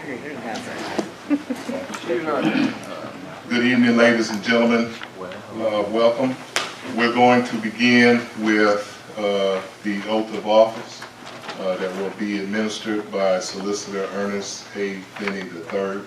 Good evening, ladies and gentlemen. Welcome. We're going to begin with the oath of office that will be administered by Solicitor Ernest A. Finney III.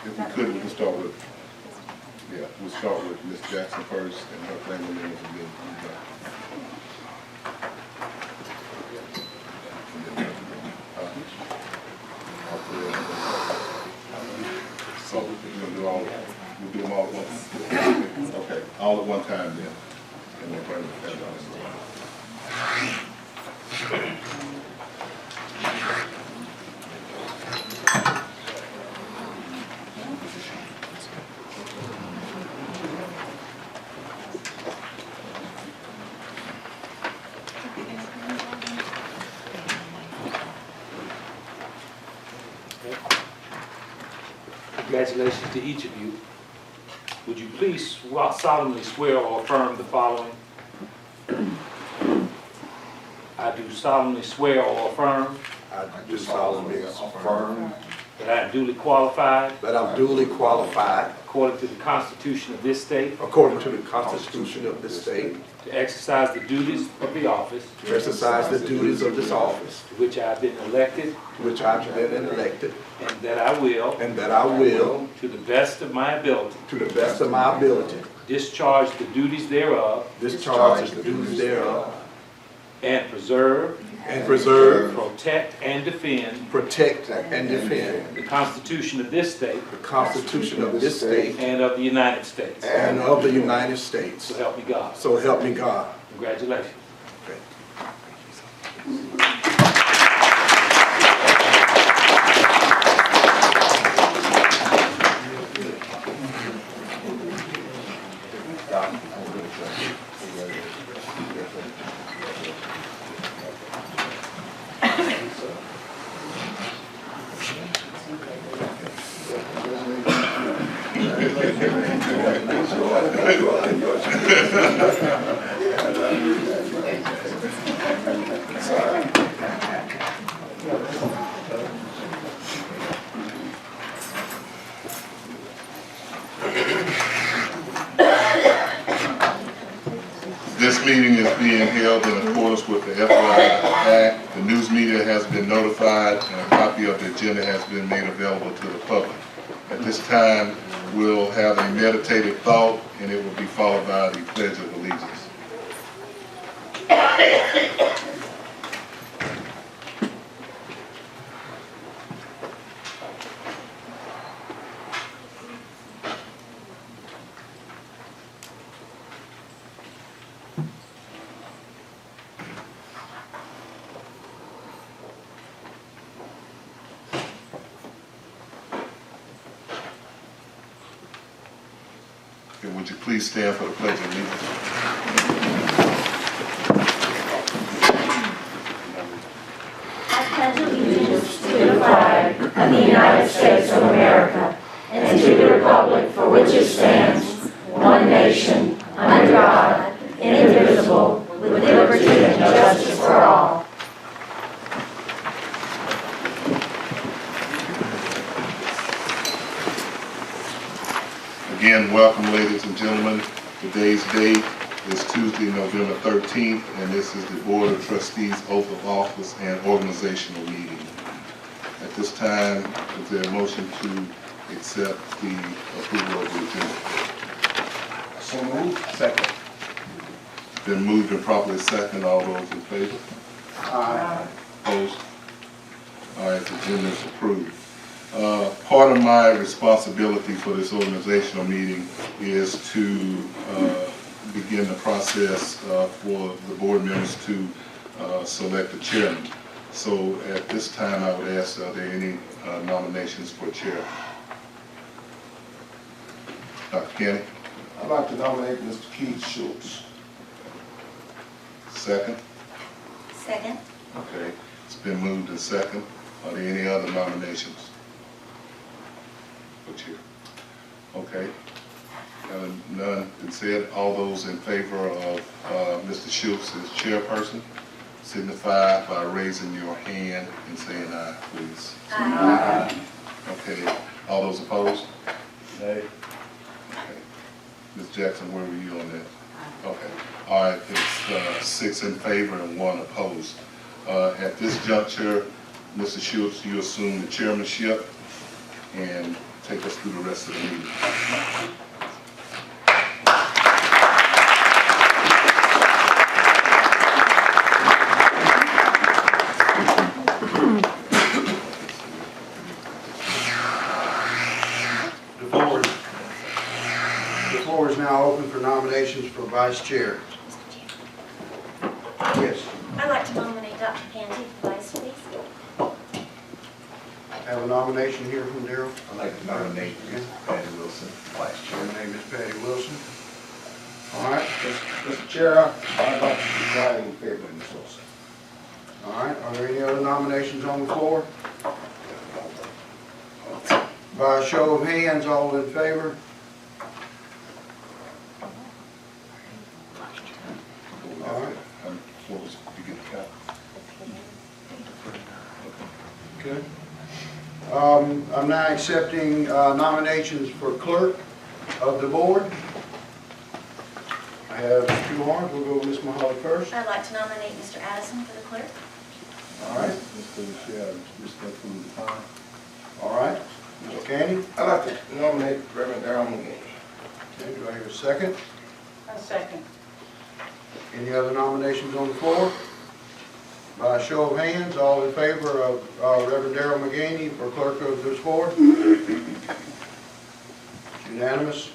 If we could, we can start with, we'll start with Ms. Jackson first and her family members, and then so we'll do them all at once. Okay, all at one time then. And then bring the family Congratulations to each of you. Would you please solemnly swear or affirm the following? I do solemnly swear or affirm I do solemnly affirm that I am duly qualified, that I'm duly qualified, according to the Constitution of this state, according to the Constitution of this state, to exercise the duties of the office to exercise the duties of this office, to which I have been elected, to which I have been elected, and that I will, and that I will, to the best of my ability, to the best of my ability, discharge the duties thereof, discharge the duties thereof, and preserve, protect, and defend protect, and defend the Constitution of this state the Constitution of this state and of the United States. and of the United States. So help me God. So help me God. Congratulations. This meeting is being held in accordance with the FYI Act. The news media has been notified and a copy of the agenda has been made available to the public. At this time, we'll have a meditative thought and it will be followed by the Pledge of Allegiance. Okay, would you please stand for the Pledge of Allegiance? I pledge allegiance to the flag of the United States of America and to the republic for which it stands, one nation, under God, indivisible, with liberty and justice for all. Again, welcome, ladies and gentlemen. Today's date is Tuesday, November 13th, and this is the Board of Trustees Oath of Office and Organizational Meeting. At this time, is there a motion to accept the approval of the agenda? So moved. Second. Been moved and properly second. All those in favor? Aye. Opposed? All right, the agenda is approved. Part of my responsibility for this organizational meeting is to begin the process for the board members to select a chairman. So at this time, I would ask, are there any nominations for chair? Dr. Kenny? I'd like to nominate Mr. Keith Schultz. Second? Second. Okay, it's been moved and second. Are there any other nominations? For chair? Okay. None been said. All those in favor of Mr. Schultz as chairperson, signify by raising your hand and saying aye, please. Aye. Okay, all those opposed? Nay. Okay. Ms. Jackson, where were you on that? Okay, all right, it's 6 in favor and 1 opposed. At this juncture, Mr. Schultz, you assume the chairmanship and take us through the rest of the meeting. The floor is now open for nominations for vice chair. Yes, I'd like to nominate Dr. Canty for vice, please. have a nomination here from Darrell. I'd like to nominate Ms. Patty Wilson, vice chair. Her name is Patty Wilson. All right, Mr. Chair, I'd like to decline in favor of Ms. Wilson. all right. Are there any other nominations on the floor? By a show of hands, all in favor? All right. What was, you get the count? Okay. I'm now accepting nominations for clerk of the board. I have 2 arms. We'll go with Ms. Mahaly first. I'd like to nominate Mr. Addison for the clerk. All right. Mr. Chair, respectfully decline. All right. Ms. Candy. I'd like to nominate Reverend Darrell McGee. Okay, do I hear a second? A second. Any other nominations on the floor? By a show of hands, all in favor of Reverend Darrell McGaney for clerk of this board? Unanimous?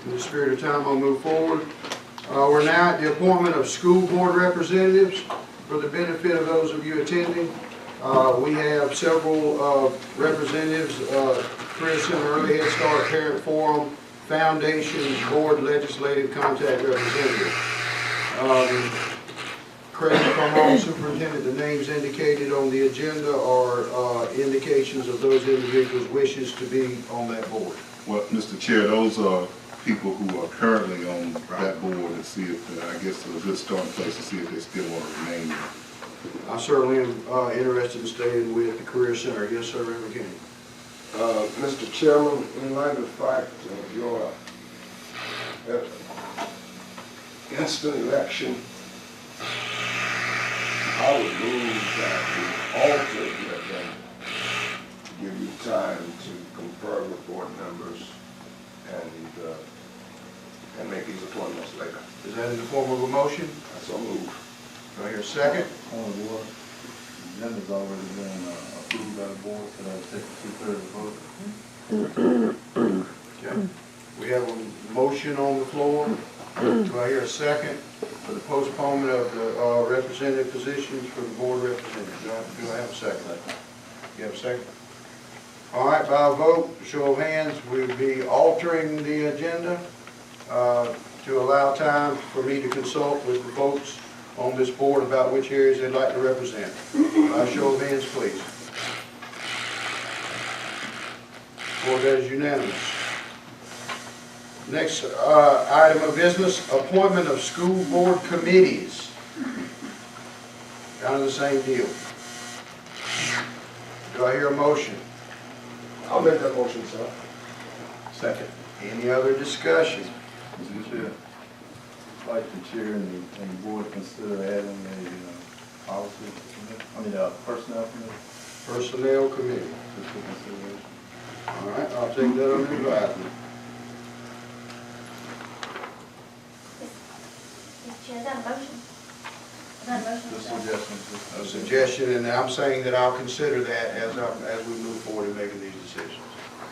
In the spirit of time, I'll move forward. We're now at the appointment of school board representatives. For the benefit of those of you attending, we have several representatives, Career Center, Early Head Start, Parent Forum, Foundation, Board, Legislative Contact Representative. Craig, come on, Superintendent, the names indicated on the agenda are indications of those individuals' wishes to be on that board. Well, Mr. Chair, those are people who are currently on that board and see if, I guess, it's a good starting place to see if they still want to remain there. I certainly am interested in staying with the Career Center. Yes, sir, Reverend King. Mr. Chairman, in light of the fact of your instant election, I would move that we alter the agenda to give you time to confer with board members and make these appointments later. Is that in the form of a motion? I so move. Do I hear a second? Point of order. The agenda's already been approved by the board, so that'll take a 2/3 vote. Okay. We have a motion on the floor. Do I hear a second for the postponement of the representative positions for the board representative? Do I have a second? You have a second? All right, by a vote, show of hands, we'll be altering the agenda to allow time for me to consult with the folks on this board about which areas they'd like to represent. By show of hands, please. Board, that is unanimous. Next item of business, appointment of school board committees. Kind of the same deal. Do I hear a motion? I'll make that motion, sir. Second. Any other discussion? Mr. Chair, I'd like the chair and the board consider adding a policy committee, personnel committee Personnel committee. just for consideration. All right, I'll take that under advisement. Mr. Chair, is that a motion? Is that a motion? The suggestion. A suggestion, and I'm saying that I'll consider that as we move forward in making these decisions.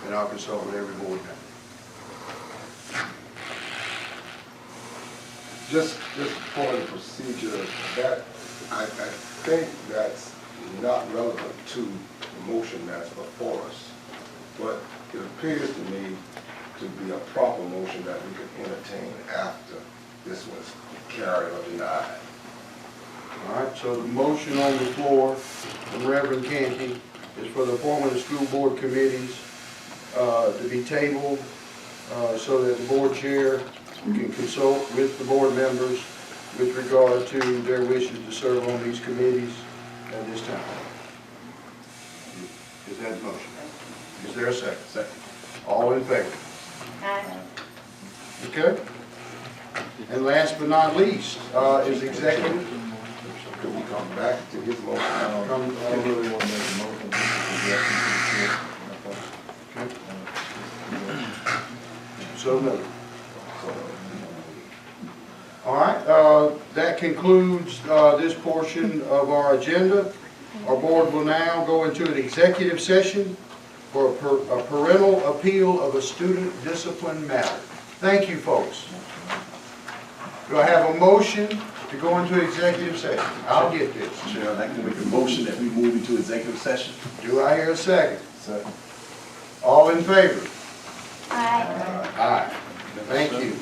And I'll consult with every board member. Just for the procedure, that, I think that's not relevant to the motion that's before us. But it appears to me to be a proper motion that we could entertain after this was carried or denied. All right, so the motion on the floor from Reverend Canty is for the appointment of school board committees to be tabled so that the board chair can consult with the board members with regard to their wishes to serve on these committees at this time. Is that the motion? Is there a second? Second. All in favor? Aye. Okay. And last but not least, is executive. Could we come back to his motion? I really want to make a motion. So noted. All right, that concludes this portion of our agenda. Our board will now go into an executive session for a parental appeal of a student discipline matter. Thank you, folks. Do I have a motion to go into executive session? I'll get this. Chair, I'd like to make a motion that we move into executive session. Do I hear a second? Second. All in favor? Aye. Aye. Thank you.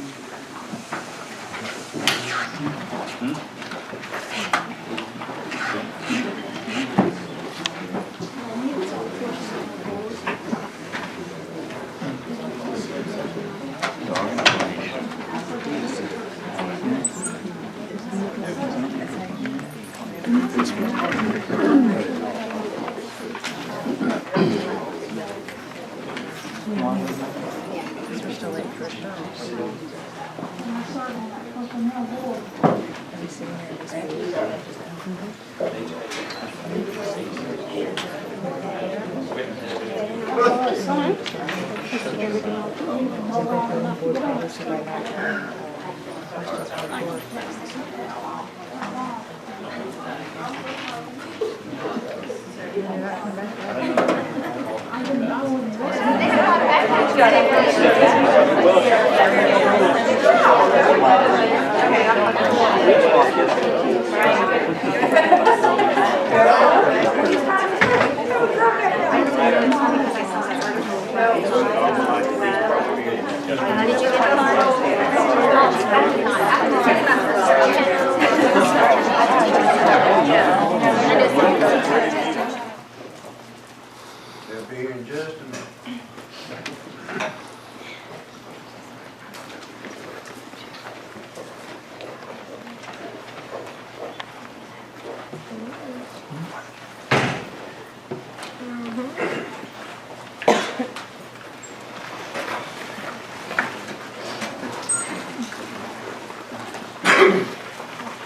They'll be here in just a minute.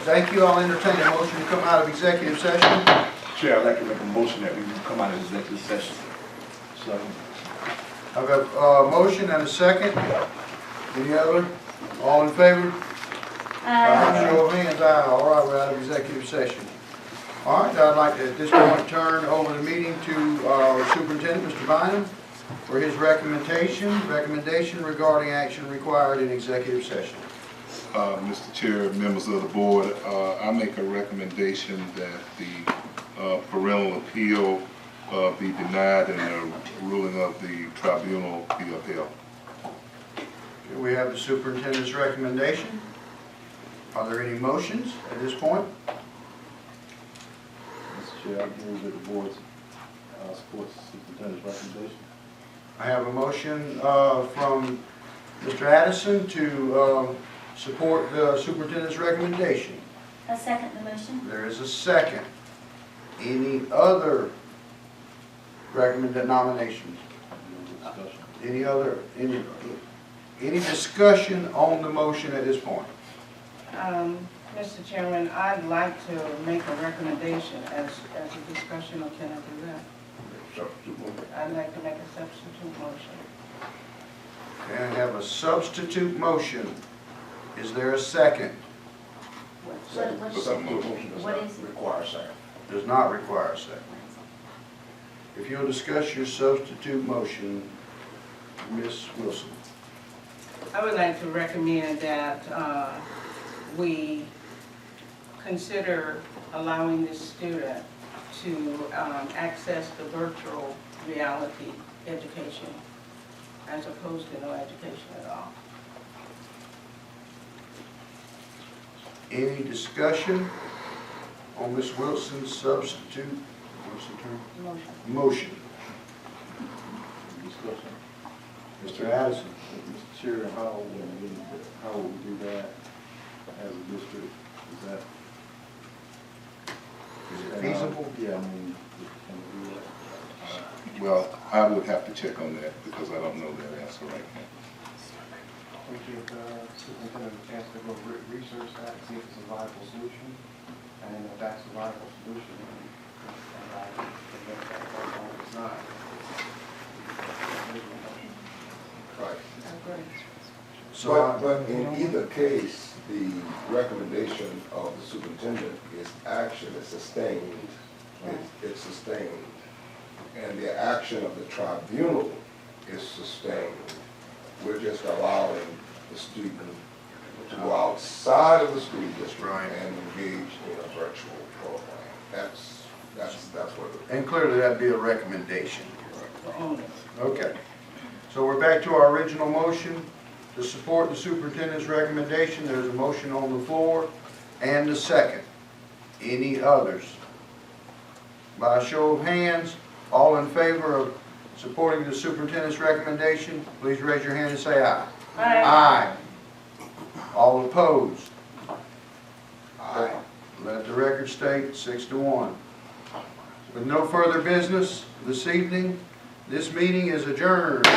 Thank you. I'll entertain a motion to come out of executive session. Chair, I'd like to make a motion that we come out of executive session. Second. I've got a motion and a second. Any other? All in favor? Aye. Show of hands, aye. All right, we're out of executive session. All right, I'd like to at this point turn over the meeting to our superintendent, Mr. Bynum, for his recommendation regarding action required in executive session. Mr. Chair, members of the board, I make a recommendation that the parental appeal be denied and the ruling of the tribunal be upheld. Okay, we have the superintendent's recommendation. Are there any motions at this point? Mr. Chair, I move that the board supports the superintendent's recommendation. I have a motion from Mr. Addison to support the superintendent's recommendation. I second the motion. There is a second. Any other recommended nominations? No discussion. Any discussion on the motion at this point? Mr. Chairman, I'd like to make a recommendation as a discussion, or can I do that? I'd like to make a substitute motion. Okay, I have a substitute motion. Is there a second? What- Substitute motion does What not is it? require a second. Does not require a second. If you'll discuss your substitute motion, Ms. Wilson. I would like to recommend that we consider allowing this student to access the virtual reality education as opposed to no education at all. Any discussion on Ms. Wilson's substitute, what's the term? Motion. Motion. Discussion. Mr. Addison. Mr. Chair, how will we do that as a district? Is that? Is it feasible? Yeah, I mean, can we do that? Well, I would have to check on that because I don't know that answer right now. We give the superintendent a chance to go research that, see if it's a viable solution. And if that's a viable solution, then I can get that going. If it's not, Right. I agree. But in either case, the recommendation of the superintendent is actually sustained. It's sustained. And the action of the tribunal is sustained. We're just allowing the student to go outside of the school district and engage in a virtual program. That's what it is. And clearly that'd be a recommendation. For only. Okay. So we're back to our original motion. To support the superintendent's recommendation, there's a motion on the floor and a second. Any others? By a show of hands, all in favor of supporting the superintendent's recommendation, please raise your hand and say aye. Aye. All opposed? Aye. Let the record state 6-1. With no further business this evening, this meeting is adjourned.